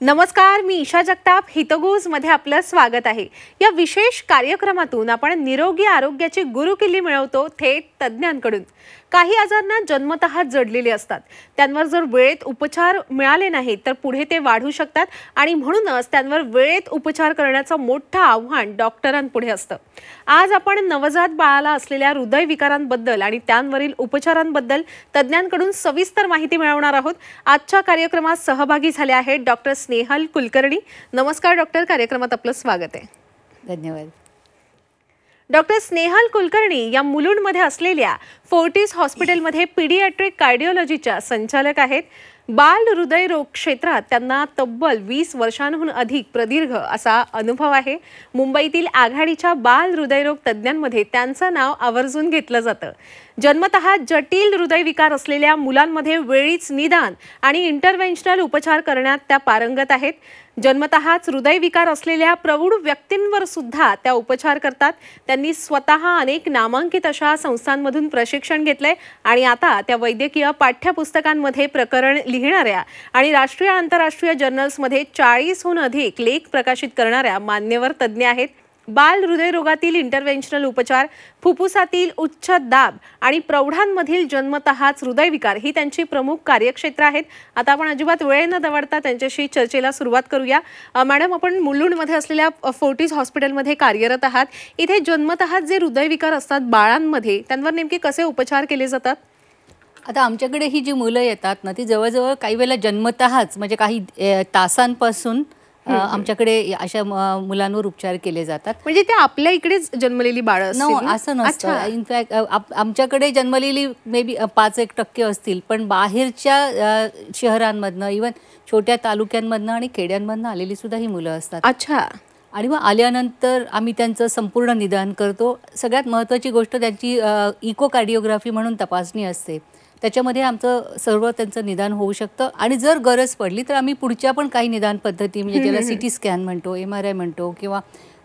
नमस्कार, मी ईशा जगताप हितगुज मध्ये आपलं स्वागत आहे। या विशेष कार्यक्रमातून आपण निरोगी आरोग्याची गुरुकिल्ली मिळवतो थेट तज्ञांकडून। काही आजारांना जन्मतः जडलेले असतात, त्यांवर जर वेळेत उपचार मिळाले नाहीत तर पुढे ते वाढू शकतात आणि म्हणूनच त्यांवर वेळेत उपचार करण्याचं मोठं आव्हान डॉक्टरांपुढे असतं। आज आपण नवजात बाळाला असलेल्या हृदयविकारांबद्दल आणि त्यांवरील उपचारांबद्दल तज्ञांकडून सविस्तर माहिती मिळवणार आहोत। आजच्या कार्यक्रमात सहभागी झाले आहेत डॉक्टर स्नेहल कुलकर्णी। नमस्कार डॉक्टर, कार्यक्रमात आपलं स्वागत आहे। धन्यवाद। डॉक्टर स्नेहल कुलकर्णी या मुलुंडमध्ये असलेल्या फोर्टिस हॉस्पिटलमध्ये पीडियाट्रिक कार्डिओलॉजीच्या संचालक आहेत। बाल हृदयरोग क्षेत्रात त्यांना तब्बल 20 वर्षांहून अधिक प्रदीर्घ असा अनुभव आहे। मुंबईतील आघाडीच्या बाल हृदयरोग तज्ञांमध्ये त्यांचं नाव आवर्जून घेतलं जातं। जन्मतः जटिल हृदयविकार असलेल्या मुलांमध्ये वेळीच निदान आणि इंटरव्हेन्शनल उपचार करण्यात त्या पारंगत आहेत। जन्मतःच हृदयविकार असलेल्या प्रौढ व्यक्तींवर सुद्धा त्या उपचार करतात। त्यांनी स्वतः अनेक नामांकित अशा संस्थांमधून प्रशिक्षण घेतले आणि आता त्या वैद्यकीय पाठ्यपुस्तकांमध्ये प्रकरण लिहिणाऱ्या आणि राष्ट्रीय आंतरराष्ट्रीय जर्नल्समध्ये 40हून अधिक लेख प्रकाशित करणाऱ्या मान्यवर तज्ञ आहेत। बाल हृदयरोगातील इंटरव्हेन्शनल उपचार, फुफ्फुसातील उच्च दाब आणि प्रौढांमधील जन्मतःच हृदयविकार ही त्यांची प्रमुख कार्यक्षेत्र आहेत। आता आपण अजिबात वेळ न दवडता त्यांच्याशी चर्चेला सुरुवात करूया। मॅडम, आपण मुलुंडमध्ये असलेल्या फोर्टिस हॉस्पिटलमध्ये कार्यरत आहात। इथे जन्मतःच जे हृदयविकार असतात बाळांमध्ये, त्यांवर नेमके कसे उपचार केले जातात? आता आमच्याकडे ही जी मुलं येतात ना, ती जवळजवळ काही वेळेला जन्मतःच म्हणजे काही तासांपासून आमच्याकडे अशा मुलांवर उपचार केले जातात। म्हणजे ते आपल्या इकडेच जन्मलेली बाळं असतील? असं नसतं। इनफॅक्ट आमच्याकडे जन्मलेली मे बी 5-1% असतील, पण बाहेरच्या शहरांमधनं, इव्हन छोट्या तालुक्यांमधनं आणि खेड्यांमधनं आलेली सुद्धा ही मुलं असतात। अच्छा। आणि मग आल्यानंतर आम्ही त्यांचं संपूर्ण निदान करतो। सगळ्यात महत्त्वाची गोष्ट त्यांची इकोकार्डिओग्राफी म्हणून तपासणी असते, त्याच्यामध्ये आमचं सर्व त्यांचं निदान होऊ शकतं। आणि जर गरज पडली तर आम्ही पुढच्या पण काही निदान पद्धती, म्हणजे ज्याला CT स्कॅन म्हणतो, MRI म्हणतो किंवा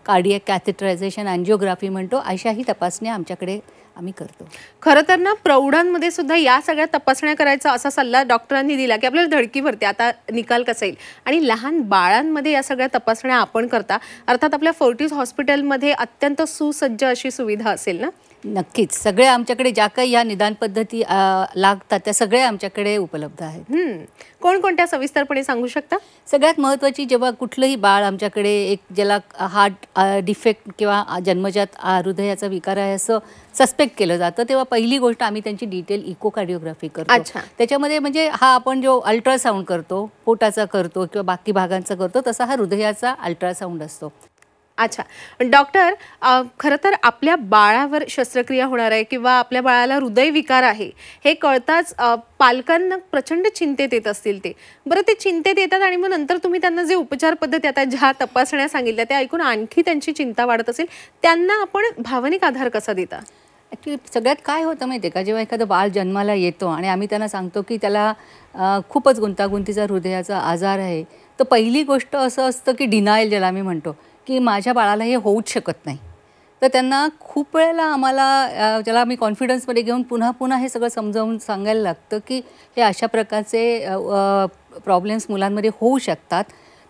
कार्डियक कॅथेटरायझेशन, अँजिओग्राफी म्हणतो, अशाही तपासण्या आमच्याकडे आम्ही करतो। खरं तर ना, प्रौढांमध्ये सुद्धा या सगळ्या तपासण्या करायचा असा सल्ला डॉक्टरांनी दिला की आपल्याला धडकी भरते, आता निकाल कसा येईल। आणि लहान बाळांमध्ये या सगळ्या तपासण्या आपण करता, अर्थात आपल्या फोर्टिस हॉस्पिटलमध्ये अत्यंत सुसज्ज अशी सुविधा असेल ना? नक्कीच। सगळे आमच्याकडे ज्या काही या निदान पद्धती लागतात त्या सगळ्या आमच्याकडे उपलब्ध आहेत। कोणकोणत्या सविस्तरपणे सांगू शकता? सगळ्यात महत्त्वाची, जेव्हा कुठलंही बाळ आमच्याकडे एक ज्याला हार्ट डिफेक्ट किंवा जन्मजात हृदयाचा विकार आहे असं सस्पेक्ट केलं जातं, तेव्हा पहिली गोष्ट आम्ही त्यांची डिटेल इकोकार्डिओग्राफी करतो। त्याच्यामध्ये म्हणजे हा आपण जो अल्ट्रासाऊंड करतो, पोटाचा करतो किंवा बाकी भागांचा करतो, तसा हा हृदयाचा अल्ट्रासाऊंड असतो। अच्छा डॉक्टर, खरं तर आपल्या बाळावर शस्त्रक्रिया होणार आहे किंवा आपल्या बाळाला हृदयविकार आहे हे कळताच पालकांना प्रचंड चिंतेत येत असतील ते। बरं, ते चिंतेत येतात आणि मग नंतर तुम्ही त्यांना जे उपचार पद्धती, आता ज्या तपासण्या सांगितल्या त्या ऐकून आणखी त्यांची चिंता वाढत असेल, त्यांना आपण भावनिक आधार कसा देता? ॲक्च्युली सगळ्यात काय होतं माहिती आहे का, जेव्हा एखादं बाळ जन्माला येतो आणि आम्ही त्यांना सांगतो की त्याला खूपच गुंतागुंतीचा हृदयाचा आजार आहे, तर पहिली गोष्ट असं असतं की डिनायल, ज्याला आम्ही म्हणतो की माझ्या बाळाला हे होऊच शकत नाही। तर त्यांना खूप वेळेला आम्हाला, ज्याला आम्ही कॉन्फिडन्समध्ये घेऊन पुन्हा पुन्हा हे सगळं समजावून सांगायला लागतं की हे अशा प्रकारचे प्रॉब्लेम्स मुलांमध्ये होऊ शकतात,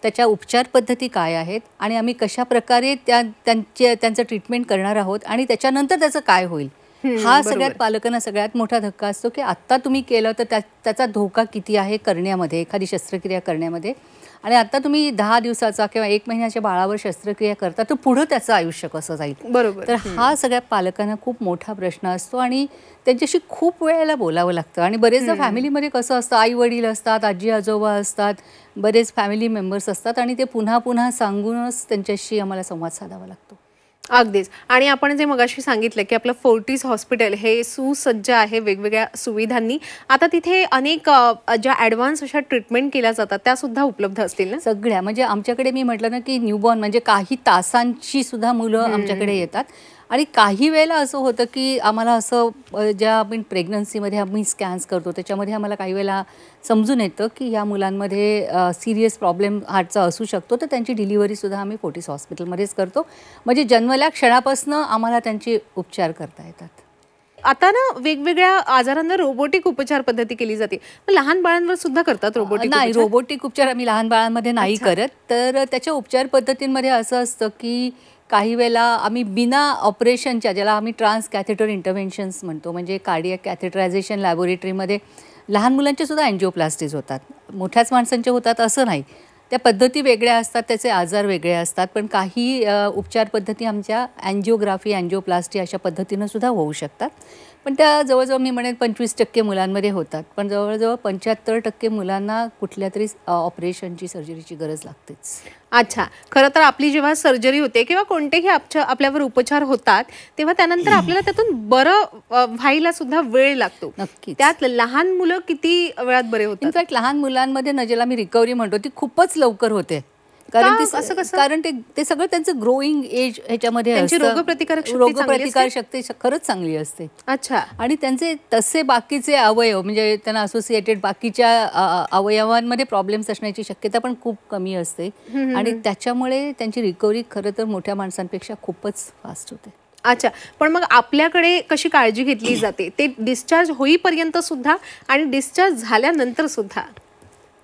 त्याच्या उपचार पद्धती काय आहेत आणि आम्ही कशा प्रकारे त्यांचं ट्रीटमेंट करणार आहोत आणि त्याच्यानंतर त्याचं काय होईल। हा सगळ्यात पालकांना सगळ्यात मोठा धक्का असतो की आत्ता तुम्ही केलं तर त्याचा धोका किती आहे करण्यामध्ये, एखादी शस्त्रक्रिया करण्यामध्ये। आणि आता तुम्ही 10 दिवसाचा किंवा 1 महिन्याच्या बाळावर शस्त्रक्रिया करता तर पुढं त्याचं आयुष्य कसं जाईल? बरोबर। तर हा सगळ्या पालकांना खूप मोठा प्रश्न असतो आणि त्यांच्याशी खूप वेळेला बोलावं लागतं। आणि बरेचदा फॅमिलीमध्ये कसं असतं, आई वडील असतात, आजी आजोबा असतात, बरेच फॅमिली मेंबर्स असतात आणि ते पुन्हा पुन्हा सांगूनच त्यांच्याशी आम्हाला संवाद साधावा लागतो। अगदीच। आणि आपण जे मगाशी सांगितलं की आपलं फोर्टिस हॉस्पिटल हे सुसज्ज आहे वेगवेगळ्या सुविधांनी, आता तिथे अनेक ज्या ॲडव्हान्स अशा ट्रीटमेंट केल्या जातात त्या सुद्धा उपलब्ध असतील ना? सगळ्या, म्हणजे आमच्याकडे मी म्हटलं ना की न्यूबॉर्न म्हणजे काही तासांची सुद्धा मुलं आमच्याकडे येतात। आणि काही वेळेला असं होतं की आम्हाला असं, ज्या आपण प्रेग्नन्सीमध्ये आम्ही स्कॅन्स करतो त्याच्यामध्ये आम्हाला काही वेळेला समजून येतं की या मुलांमध्ये सिरियस प्रॉब्लेम हार्टचा असू शकतो, तर त्यांची डिलिव्हरीसुद्धा आम्ही फोर्टिस हॉस्पिटलमध्येच करतो। म्हणजे जन्मल्या क्षणापासून आम्हाला त्यांचे उपचार करता येतात। आता ना वेगवेगळ्या आजारांना रोबोटिक उपचार पद्धती केली जाते. लहान बाळांवर सुद्धा करतात रोबोटिक नाही, उपचार? रोबोटिक उपचार आम्ही लहान बाळांमध्ये नाही करत. तर त्याच्या उपचार पद्धतींमध्ये असं असतं की काही वेळेला आम्ही बिना ऑपरेशनच्या, ज्याला आम्ही ट्रान्स कॅथेटर इंटरव्हेन्शन्स म्हणतो, म्हणजे कार्डियक कॅथेटरायझेशन लॅबोरेटरीमध्ये लहान मुलांचे सुद्धा अँजिओप्लास्टीज होतात. मोठ्याच माणसांचे होतात असं नाही. त्या पद्धती वेगळ्या असतात, त्याचे आजार वेगळे असतात. पण काही उपचार पद्धती आमच्या अँजिओग्राफी, अँजिओप्लास्टी अशा पद्धतीनं सुद्धा होऊ शकतात. पण त्या जवळजवळ मी म्हणेन 25% मुलांमध्ये होतात. पण जवळजवळ 75% मुलांना कुठल्या तरी ऑपरेशनची, सर्जरीची गरज लागतेच. अच्छा, खरं तर आपली जेव्हा सर्जरी होते किंवा कोणतेही आपल्यावर उपचार होतात तेव्हा त्यानंतर आपल्याला त्यातून बरं व्हायला सुद्धा वेळ लागतो. नक्कीच. त्यात लहान मुलं किती वेळात बरे होतात? इनफॅक्ट लहान मुलांमध्ये ना, ज्याला मी रिकव्हरी म्हणतो, ती खूपच लवकर होते. कारण ते सगळं त्यांचं ग्रोईंग एज ह्याच्यामध्ये रोगप्रतिकार शक्ती खरंच चांगली असते. अच्छा. आणि त्यांचे तसे बाकीचे अवयव, म्हणजे त्यांना असोसिएटेड बाकीच्या अवयवांमध्ये प्रॉब्लेम्स असण्याची शक्यता पण खूप कमी असते. आणि त्याच्यामुळे त्यांची रिकव्हरी खरं तर मोठ्या माणसांपेक्षा खूपच फास्ट होते. अच्छा, पण मग आपल्याकडे कशी काळजी घेतली जाते ते डिस्चार्ज होईपर्यंत सुद्धा आणि डिस्चार्ज झाल्यानंतर सुद्धा?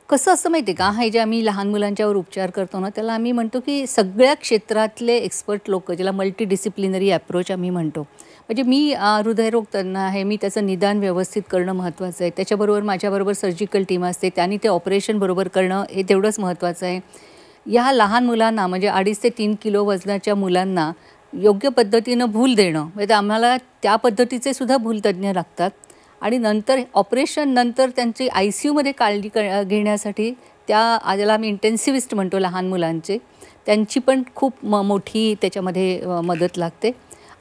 कसं असतं माहिती आहे का, हे जे आम्ही लहान मुलांच्यावर उपचार करतो ना, त्याला आम्ही म्हणतो की सगळ्या क्षेत्रातले एक्सपर्ट लोक, ज्याला मल्टीडिसिप्लिनरी अप्रोच आम्ही म्हणतो. म्हणजे मी हृदयरोग तज्ञ आहे, मी त्याचं निदान व्यवस्थित करणं महत्त्वाचं आहे. त्याच्याबरोबर माझ्याबरोबर सर्जिकल टीम असते, त्यांनी ते ऑपरेशन बरोबर करणं हे तेवढंच महत्त्वाचं आहे. या लहान मुलांना, म्हणजे 2.5 ते 3 किलो वजनाच्या मुलांना योग्य पद्धतीनं भूल देणं, म्हणजे आम्हाला त्या पद्धतीचे सुद्धा भूलतज्ञ लागतात. आणि नंतर ऑपरेशन नंतर त्यांची ICUमध्ये काळजी घेण्यासाठी ज्याला आम्ही इंटेन्सिव्हिस्ट म्हणतो लहान मुलांचे, त्यांची पण खूप मोठी त्याच्यामध्ये मदत लागते.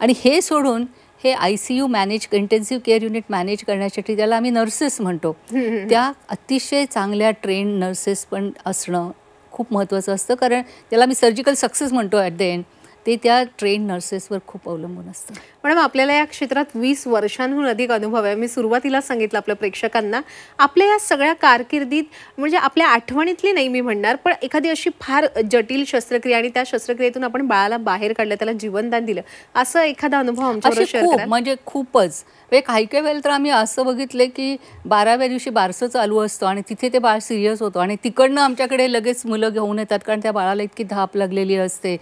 आणि हे सोडून हे ICU manage, intensive care unit manage करण्यासाठी ज्याला आम्ही नर्सेस म्हणतो, त्या अतिशय चांगल्या ट्रेन नर्सेस पण असणं खूप महत्त्वाचं असतं. कारण त्याला मी सर्जिकल सक्सेस म्हणतो ॲट द एंड, ते त्या ट्रेन नर्सेसवर खूप अवलंबून असतं. मॅडम, आपल्याला या क्षेत्रात 20 वर्षांहून अधिक अनुभव आहे. मी सुरुवातीला सांगितलं आपल्या प्रेक्षकांना, आपल्या या सगळ्या कारकिर्दीत म्हणजे आपल्या आठवणीतली नाही मी म्हणणार, पण एखादी अशी फार जटिल शस्त्रक्रिया आणि त्या शस्त्रक्रियेतून आपण बाळाला बाहेर काढलं, त्याला जीवनदान दिलं, असं एखादा अनुभव आमच्याबरोबर शेअर करा. म्हणजे खूपच काही काही वेळेला तर आम्ही असं बघितलं की 12व्या दिवशी बारसं चालू असतं आणि तिथे ते बाळ सिरियस होतं आणि तिकडनं आमच्याकडे लगेच मुलं घेऊन येतात, कारण त्या बाळाला इतकी धाप लागलेली असते.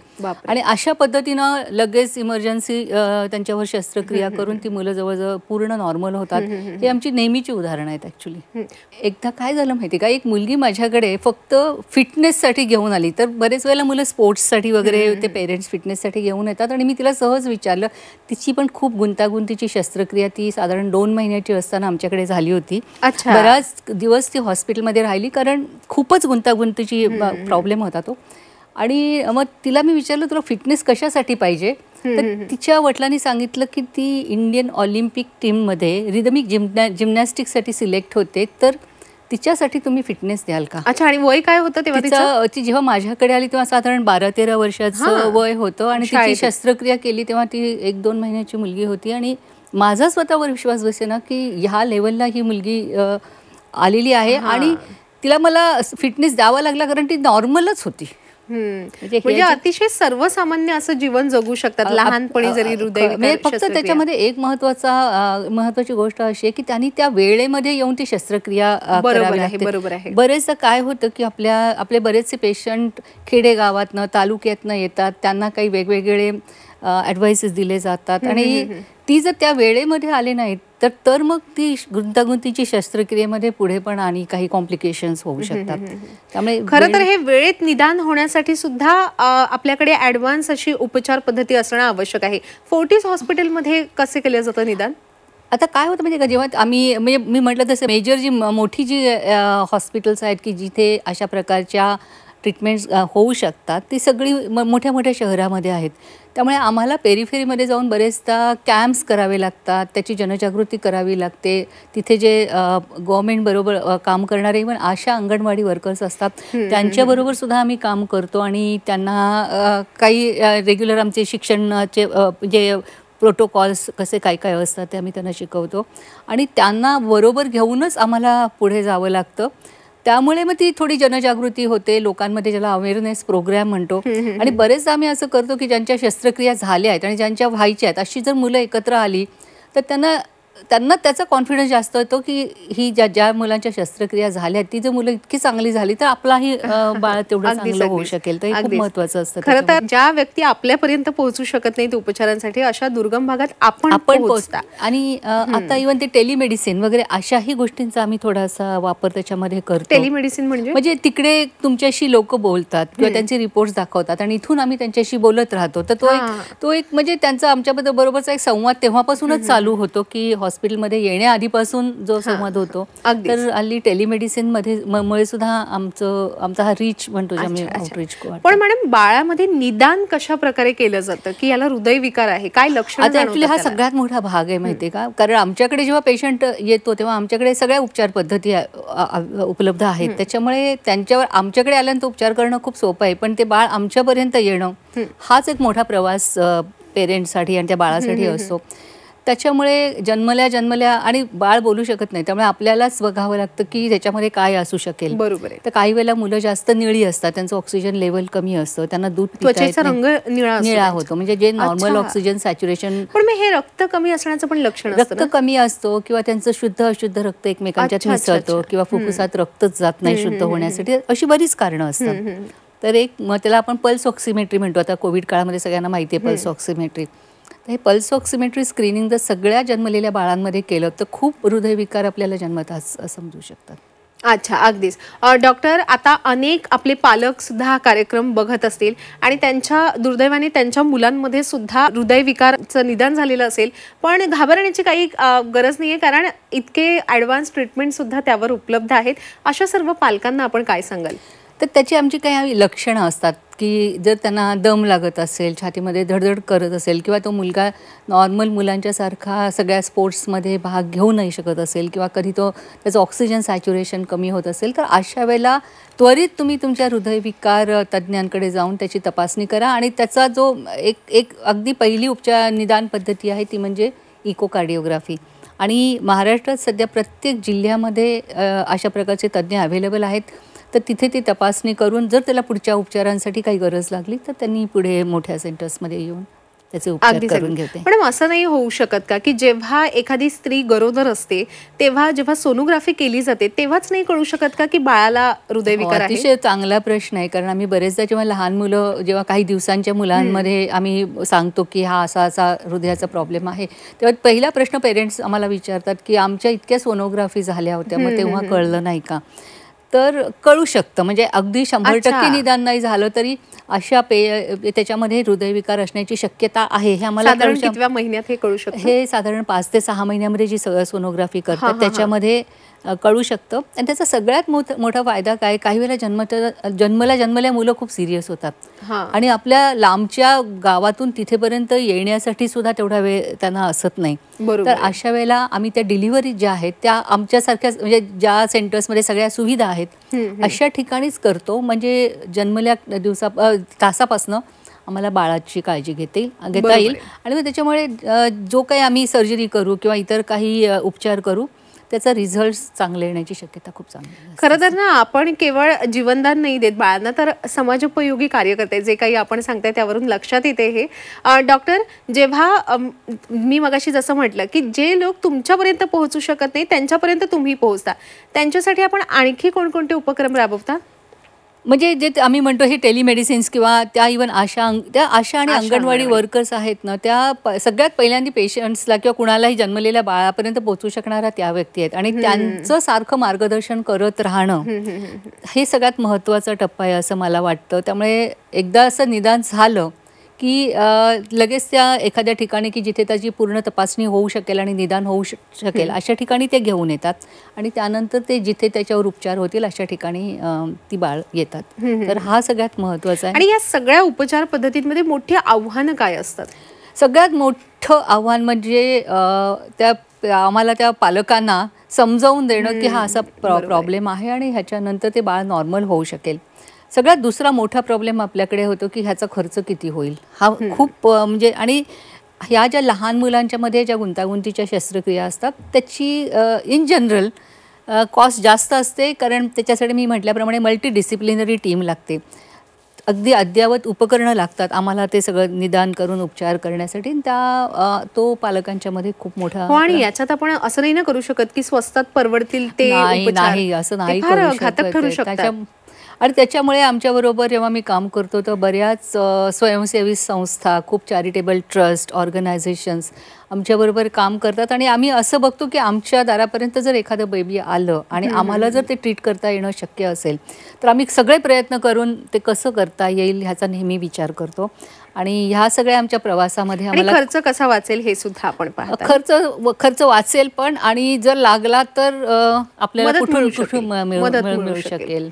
आणि अशा पद्धतीनं लगेच इमर्जन्सी त्यांच्यावर शस्त्रक्रिया करून ती मुलं जवळजवळ पूर्ण नॉर्मल होतात. ही आमची नेहमीची उदाहरणं आहेत. ॲक्च्युली एकदा काय झालं माहिती का, एक मुलगी माझ्याकडे फक्त फिटनेससाठी घेऊन आली. तर बरेच वेळेला मुलं स्पोर्ट्ससाठी वगैरे ते पेरेंट्स फिटनेससाठी घेऊन येतात. आणि मी तिला सहज विचारलं, तिची पण खूप गुंतागुंतीची शस्त्रक्रिया, ती साधारण 2 महिन्याची असताना आमच्याकडे झाली होती. बराच दिवस ती हॉस्पिटलमध्ये राहिली, कारण खूपच गुंतागुंतीची प्रॉब्लेम होता तो. आणि मग तिला मी विचारलं, तुला फिटनेस कशासाठी पाहिजे? तर तिच्या वडिलांनी सांगितलं की ती इंडियन ऑलिम्पिक टीममध्ये रिदमिक जिम्नॅस्टिक्ससाठी सिलेक्ट होते, तर तिच्यासाठी तुम्ही फिटनेस द्याल का? अच्छा. आणि वय काय होतं तेव्हा? ती जेव्हा माझ्याकडे आली तेव्हा साधारण 12-13 वर्षाचं वय होतं. आणि तिची शस्त्रक्रिया केली तेव्हा ती 1-2 महिन्याची मुलगी होती. आणि माझा स्वतःवर विश्वास बसेना की ह्या लेवलला ही मुलगी आलेली आहे. आणि तिला मला फिटनेस द्यावा लागला, कारण ती नॉर्मलच होती. म्हणजे अतिशय सर्वसामान्य असं जीवन जगू शकतात लहानपणी जरी हृदय. फक्त त्याच्यामध्ये एक महत्वाची गोष्ट अशी आहे की त्यांनी त्या वेळेमध्ये येऊन ती शस्त्रक्रिया करावी लागते. बरोबर आहे. बरेचदा काय होतं की आपले बरेचसे पेशंट खेडेगावातनं, तालुक्यातनं येतात, त्यांना काही वेगवेगळे ॲडवाइसेस दिले जातात. आणि ती जर त्या वेळेमध्ये आले नाहीत तर मग ती गुंतागुंतीची शस्त्रक्रियेमध्ये पुढे पण आणि काही कॉम्प्लिकेशन्स होऊ शकतात. त्यामुळे खरं तर हे वेळेत निदान होण्यासाठी सुद्धा आपल्याकडे ॲडव्हान्स अशी उपचार पद्धती असणं आवश्यक आहे. फोर्टिस हॉस्पिटलमध्ये कसे केलं जातं निदान? आता काय होतं माहिती का, जेव्हा आम्ही म्हणजे मी म्हटलं तसं मेजर मोठी जी हॉस्पिटल्स आहेत की जिथे अशा प्रकारच्या ट्रीटमेंट्स होऊ शकतात, ती सगळी मोठ्या मोठ्या शहरामध्ये आहेत. त्यामुळे आम्हाला पेरिफेरीमध्ये जाऊन बरेचदा कॅम्प्स करावे लागतात, त्याची जनजागृती करावी लागते. तिथे जे गव्हर्मेंटबरोबर काम करणारे इव्हन आशा अंगणवाडी वर्कर्स असतात, त्यांच्याबरोबर सुद्धा आम्ही काम करतो. आणि त्यांना काही रेग्युलर आमचे शिक्षणाचे जे प्रोटोकॉल्स कसे काय काय असतात ते आम्ही त्यांना शिकवतो. आणि त्यांना बरोबर घेऊनच आम्हाला पुढे जावं लागतं. त्यामुळे मग ती थोडी जनजागृती होते लोकांमध्ये, ज्याला अवेअरनेस प्रोग्राम म्हणतो. आणि बरेचदा आम्ही असं करतो की ज्यांच्या शस्त्रक्रिया झाल्या आहेत आणि ज्यांच्या व्हायच्या आहेत, अशी जर मुलं एकत्र आली तर त्यांना त्याचा कॉन्फिडन्स जास्त होतो की ही ज्या मुलांच्या शस्त्रक्रिया झाल्या ती जर मुलं इतकी चांगली झाली तर आपलाही बाळ तेवढं चांगलं होऊ शकेल. तर हे खूप महत्त्वाचं असतं. खरं तर ज्या व्यक्ती आपल्यापर्यंत पोहोचू शकत नाहीत उपचारांसाठी अशा दुर्गम भागात आपण पोहोचता. आणि आता इव्हन ते टेलिमेडिसिन वगैरे अशाही गोष्टींचा आम्ही थोडासा वापर त्याच्यामध्ये करतो. टेलिमेडिसिन म्हणजे तिकडे तुमच्याशी लोक बोलतात किंवा त्यांचे रिपोर्ट्स दाखवतात आणि इथून आम्ही त्यांच्याशी बोलत राहतो. तर तो एक म्हणजे त्यांचा आमच्याबद्दल बरोबरचा एक संवाद तेव्हापासूनच चालू होतो की हॉस्पिटलमध्ये येण्याआधीपासून जो संवाद होतो. तर हल्ली टेलिमेडिसिन मुळे सुद्धा आमचा हा रीच म्हणतो आउटरीच. पण मॅडम बाळामध्ये निदान कशा प्रकारे केलं जातं की याला हृदयविकार आहे, काय लक्षण? आता ऍक्च्युली हा सगळ्यात मोठा भाग आहे माहितीये का, कारण आमच्याकडे जेव्हा पेशंट येतो तेव्हा आमच्याकडे सगळ्या उपचार पद्धती उपलब्ध आहेत. त्याच्यामुळे त्यांच्यावर आमच्याकडे आल्यानंतर उपचार करणं खूप सोपं आहे. पण ते बाळ आमच्यापर्यंत येणं हाच एक मोठा प्रवास पेरेंट्ससाठी आणि त्या बाळासाठी असतो. त्याच्यामुळे जन्मल्या आणि बाळ बोलू शकत नाही, त्यामुळे आपल्यालाच बघावं लागतं की त्याच्यामध्ये काय असू शकेल. बरोबर आहे. तर काही वेळेला मुलं जास्त निळी असतात, त्यांचं ऑक्सिजन लेवल कमी असतं, त्यांना दूध त्वचेचा रंग निळा होतो, म्हणजे जे नॉर्मल ऑक्सिजन सॅच्युरेशन. पण हे रक्त कमी असण्याचं पण लक्षण, रक्त कमी असतो किंवा त्यांचं शुद्ध अशुद्ध रक्त एकमेकांच्यात मिसळतं किंवा फुफ्फुसात रक्तच जात नाही शुद्ध होण्यासाठी, अशी बरीच कारणं असतात. तर मग त्याला आपण पल्स ऑक्सिमेट्री म्हणतो. आता कोविड काळामध्ये सगळ्यांना माहिती आहे पल्स ऑक्सिमेट्री. तर हे पल्स ऑक्सिमेट्री स्क्रीनिंग जर सगळ्या जन्मलेल्या बाळांमध्ये केलं तर खूप हृदयविकार आपल्याला जन्मताच समजू शकतात. अच्छा, अगदीच. डॉक्टर, आता अनेक आपले पालक सुद्धा हा कार्यक्रम बघत असतील आणि त्यांच्या दुर्दैवाने त्यांच्या मुलांमध्ये सुद्धा हृदयविकारचं निदान झालेलं असेल, पण घाबरण्याची काही गरज नाहीये, कारण इतके ॲडव्हान्स ट्रीटमेंट सुद्धा त्यावर उपलब्ध आहेत. अशा सर्व पालकांना आपण काय सांगाल? तर त्याची आमची काही लक्षणं असतात की जर त्यांना दम लागत असेल, छातीमध्ये धडधड करत असेल किंवा तो मुलगा नॉर्मल मुलांच्या सारखा सगळ्या स्पोर्ट्समध्ये भाग घेऊ नाही शकत असेल किंवा कधी त्याचं ऑक्सिजन सॅच्युरेशन कमी होत असेल, तर अशा वेळेला त्वरित तुम्ही तुमच्या हृदयविकार तज्ज्ञांकडे जाऊन त्याची तपासणी करा. आणि त्याचा जो एक अगदी पहिली उपचार निदान पद्धती आहे ती म्हणजे इकोकार्डिओग्राफी. आणि महाराष्ट्रात सध्या प्रत्येक जिल्ह्यामध्ये अशा प्रकारचे तज्ज्ञ अवेलेबल आहेत. तर तिथे ती तपासणी करून जर त्याला पुढच्या उपचारांसाठी काही गरज लागली तर त्यांनी पुढे मोठ्या सेंटर्समध्ये येऊन त्याचे उपचार करून घेते. पण असं नाही होऊ शकत का की जेव्हा एखादी स्त्री गरोदर असते तेव्हा जेव्हा सोनोग्राफी केली जाते तेव्हाच नाही कळू शकत का की बाळाला हृदयविकार आहे? अतिशय चांगला प्रश्न आहे, कारण आम्ही बरेचदा जेव्हा लहान मुलं जेव्हा काही दिवसांच्या मुलांमध्ये आम्ही सांगतो की हा असा हृदयाचा प्रॉब्लेम आहे, तेव्हा पहिला प्रश्न पेरेंट्स आम्हाला विचारतात की आमच्या इतक्या सोनोग्राफी झाल्या होत्या मग तेव्हा कळलं नाही का? तर कळू शकतं, म्हणजे अगदी 100% निदान नाही झालं तरी अशा त्याच्यामध्ये हृदयविकार असण्याची शक्यता आहे. हे आम्हाला कितव्या महिन्यात हे कळू शकतं? हे साधारण 5 ते 6 महिन्यामध्ये जी सोनोग्राफी करतात त्याच्यामध्ये कळू शकतं. आणि त्याचा सगळ्यात मोठा फायदा काय, काही वेळेला जन्मल्या मुलं खूप सिरियस होतात आणि आपल्या लांबच्या गावातून तिथेपर्यंत येण्यासाठी सुद्धा तेवढा वेळ त्यांना असत नाही. तर अशा वेळेला आम्ही त्या डिलिव्हरी ज्या आहेत त्या आमच्यासारख्या म्हणजे ज्या सेंटर्समध्ये सगळ्या सुविधा आहेत अशा ठिकाणीच करतो. म्हणजे जन्मल्या तासापासनं आम्हाला बाळाची काळजी घेता येईल. आणि मग त्याच्यामुळे जो काही आम्ही सर्जरी करू किंवा इतर काही उपचार करू त्याचा रिझल्ट चांगले येण्याची शक्यता खूप चांगली. खरं तर ना आपण केवळ जीवनदान नाही देत बाळांना, तर समाजोपयोगी कार्य करते. जे काही आपण सांगताय त्यावरून लक्षात येते हे. डॉक्टर, जेव्हा मी मगाशी जसं म्हटलं की जे लोक तुमच्यापर्यंत पोहोचू शकत नाही त्यांच्यापर्यंत तुम्ही पोहोचता, त्यांच्यासाठी आपण आणखी कोणकोणते उपक्रम राबवता? म्हणजे जे आम्ही म्हणतो हे टेलिमेडिसिन्स किंवा त्या इव्हन आशा आणि अंगणवाडी वर्कर्स आहेत ना, त्या सगळ्यात पहिल्यांदा पेशंट्सला किंवा कुणालाही जन्मलेल्या बाळापर्यंत पोहोचू शकणाऱ्या त्या व्यक्ती आहेत आणि त्यांचं सारखं मार्गदर्शन करत राहणं हे सगळ्यात महत्त्वाचा टप्पा आहे असं मला वाटतं. त्यामुळे एकदा असं निदान झालं की लगेच त्या एखाद्या ठिकाणी की जिथे त्याची पूर्ण तपासणी होऊ शकेल आणि निदान होऊ शकेल अशा ठिकाणी ते घेऊन येतात आणि त्यानंतर ते जिथे त्याच्यावर उपचार होतील अशा ठिकाणी ती बाळ येतात. तर हा सगळ्यात महत्त्वाचा आहे. आणि या सगळ्या उपचार पद्धतींमध्ये मोठी आव्हानं काय असतात? सगळ्यात मोठं आव्हान म्हणजे आम्हाला त्या पालकांना समजावून देणं की हा असा प्रॉब्लेम आहे आणि ह्याच्यानंतर ते बाळ नॉर्मल होऊ शकेल. सगळ्यात दुसरा मोठा प्रॉब्लेम आपल्याकडे होतो की ह्याचा खर्च किती होईल हा खूप म्हणजे. आणि ह्या ज्या लहान मुलांच्या मध्ये ज्या गुंतागुंतीच्या शस्त्रक्रिया असतात त्याची इन जनरल कॉस्ट जास्त असते, कारण त्याच्यासाठी मी म्हटल्याप्रमाणे मल्टीडिसिप्लिनरी टीम लागते. अगदी अद्ययावत उपकरणं लागतात आम्हाला ते सगळं निदान करून उपचार करण्यासाठी. तो पालकांच्या मध्ये खूप मोठा आणि याच्यात आपण असं नाही ना करू शकत की स्वस्तात परवडतील ते उपचार. नाही असं नाही फार करू घातक ठरू शकत. शकतात. आणि त्याच्यामुळे आमच्याबरोबर जेव्हा मी काम करतो तर बऱ्याच स्वयंसेवी संस्था, खूप चॅरिटेबल ट्रस्ट, ऑर्गनायझेशन्स आमच्याबरोबर काम करतात. आणि आम्ही असं बघतो की आमच्या दारापर्यंत जर एखादं बेबी आलं आणि आम्हाला जर ते ट्रीट करता येणं शक्य असेल तर आम्ही सगळे प्रयत्न करून ते कसं करता येईल ह्याचा नेहमी विचार करतो. आणि ह्या सगळ्या आमच्या प्रवासामध्ये आम्हाला खर्च कसा वाचेल हे सुद्धा आपण खर्च वाचेल पण, आणि जर लागला तर आपल्याला कुठून मिळू शकेल.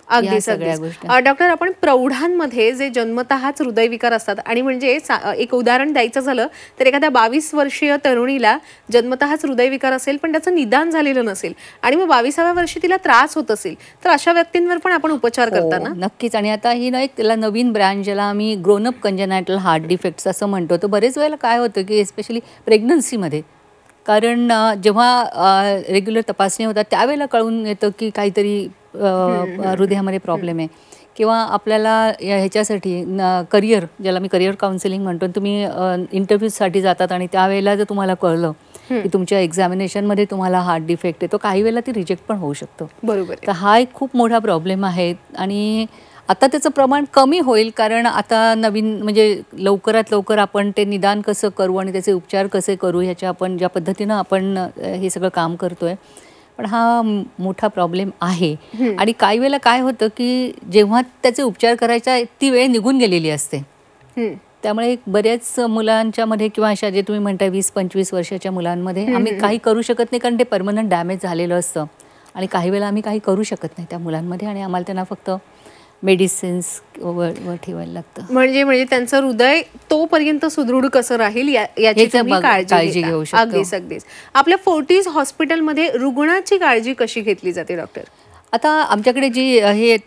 अगदी सगळ्या गोष्टी. डॉक्टर, आपण प्रौढांमध्ये जे जन्मतःच हृदयविकार असतात, आणि म्हणजे एक उदाहरण द्यायचं झालं तर एखाद्या 22 वर्षीय तरुणीला जन्मतःच हृदयविकार असेल पण त्याचं निदान झालेलं नसेल आणि मग 22व्या वर्षी तिला त्रास होत असेल तर अशा व्यक्तींवर पण आपण उपचार करताना नक्कीच. आणि आता ही ना एक त्याला नवीन ब्रँड ज्याला आम्ही ग्रोन अप कंजेनायटल हार्ट डिफेक्ट्स असं म्हणतो. तर बरेच वेळेला काय होतं की एस्पेशली प्रेग्नन्सीमध्ये, कारण जेव्हा रेग्युलर तपासणी होतात त्यावेळेला कळून येतं की काहीतरी हृदयामध्ये प्रॉब्लेम आहे. किंवा आपल्याला ह्याच्यासाठी करिअर, ज्याला मी करिअर काउन्सिलिंग म्हणतो, तुम्ही इंटरव्ह्यूसाठी जातात आणि त्यावेळेला जर तुम्हाला कळलं की तुमच्या एक्झामिनेशनमध्ये तुम्हाला हार्ट डिफेक्ट आहे, तो काही वेळेला ती रिजेक्ट पण होऊ शकतो. बरोबर. तर हा एक खूप मोठा प्रॉब्लेम आहे. आणि आता त्याचं प्रमाण कमी होईल, कारण आता नवीन म्हणजे लवकरात लवकर आपण ते निदान कसं करू आणि त्याचे उपचार कसे करू ह्याच्या आपण ज्या पद्धतीनं आपण हे सगळं काम करतोय. पण हा मोठा प्रॉब्लेम आहे. आणि काही वेळेला काय होतं की जेव्हा त्याचे उपचार करायचा ती वेळ निघून गेलेली असते. त्यामुळे बऱ्याच मुलांच्या मध्ये किंवा अशा जे तुम्ही म्हणताय 20-25 वर्षाच्या मुलांमध्ये आम्ही काही करू शकत नाही, कारण ते परमनंट डॅमेज झालेलं असतं. आणि काही वेळेला आम्ही काही करू शकत नाही त्या मुलांमध्ये, आणि आम्हाला त्यांना फक्त मेडिसिन्स वर ठेवायला लागतं. म्हणजे त्यांचं हृदय तोपर्यंत सुदृढ कसं राहील याची तुम्ही काळजी घेऊ शकता. अगदीच. आपल्या फोर्टिस हॉस्पिटलमध्ये रुग्णाची काळजी कशी घेतली जाते डॉक्टर? आता आमच्याकडे जी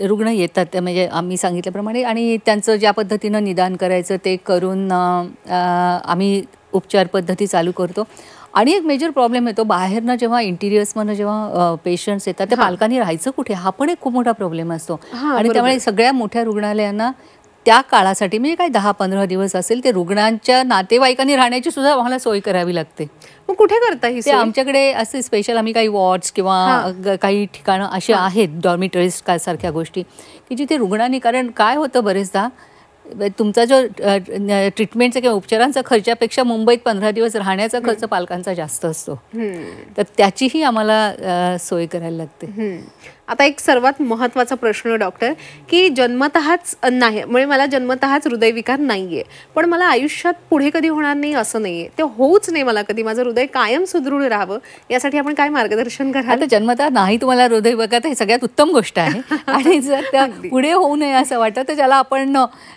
रुग्ण येतात म्हणजे आम्ही सांगितल्याप्रमाणे, आणि त्यांचं ज्या पद्धतीनं निदान करायचं ते करून आम्ही उपचार पद्धती चालू करतो. आणि एक मेजर प्रॉब्लेम येतो बाहेरनं जेव्हा इंटिरियर्समधनं जेव्हा पेशंट्स येतात त्या पालकांनी राहायचं कुठे, हा पण एक खूप मोठा प्रॉब्लेम असतो. आणि त्यामुळे सगळ्या मोठ्या रुग्णालयांना त्या काळासाठी म्हणजे काय 10-15 दिवस असेल ते रुग्णांच्या नातेवाईकांनी राहण्याची सुद्धा आम्हाला सोय करावी लागते. मग कुठे करता ही सोय? आमच्याकडे असे स्पेशल आम्ही काही वॉर्ड्स किंवा काही ठिकाणं असे आहेत, डॉर्मिटरीज सारख्या गोष्टी की जिथे रुग्णांनी, कारण काय होतं बरेचदा तुमचा जो ट्रीटमेंटचा किंवा उपचारांचा खर्चापेक्षा मुंबईत 15 दिवस राहण्याचा खर्च पालकांचा जास्त असतो. तर त्याचीही आम्हाला सोय करायला लागते. आता एक सर्वात महत्त्वाचा प्रश्न डॉक्टर, की जन्मतःच नाही म्हणजे मला जन्मतःच हृदयविकार नाहीये पण मला आयुष्यात पुढे कधी होणार नाही असं नाहीये, ते होऊच नाही मला कधी, माझं हृदय कायम सुदृढ राहावं यासाठी आपण काय मार्गदर्शन कराल? आता जन्मतः नाही तुम्हाला हृदयविकार ही सगळ्यात उत्तम गोष्ट आहे. आणि जर त्या पुढे होऊ नये असं वाटतं तर ज्याला आपण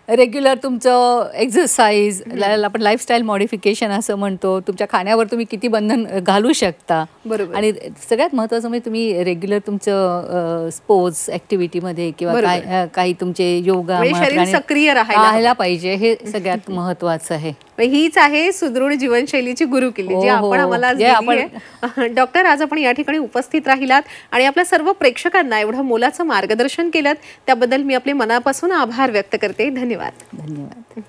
रेग्युलर तुमचं एक्झरसाइज, आपण लाईफस्टाईल मॉडिफिकेशन असं म्हणतो, तुमच्या खाण्यावर तुम्ही किती बंधन घालू शकता. बरोबर. आणि सगळ्यात महत्त्वाचं म्हणजे तुम्ही रेग्युलर तुमचं स्पोर्ट्स ऍक्टिव्हिटीमध्ये किंवा काही तुमचे योगा सक्रिय राहायला पाहिजे, हे सगळ्यात महत्त्वाचं आहे. हीच आहे सुदृढ जीवनशैलीची गुरुकिल्ली जी आपण आम्हाला दिली आहे. डॉक्टर, आज आपण या ठिकाणी उपस्थित राहिलात आणि आपल्या सर्व प्रेक्षकांना एवढं मोलाचं मार्गदर्शन केलं त्याबद्दल मी आपले मनापासून आभार व्यक्त करते. धन्यवाद.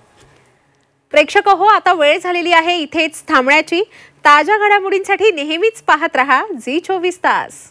प्रेक्षक हो, आता वेळ झालेली आहे इथेच थांबण्याची. ताज्या घडामोडींसाठी नेहमीच पाहत रहा झी 24 तास.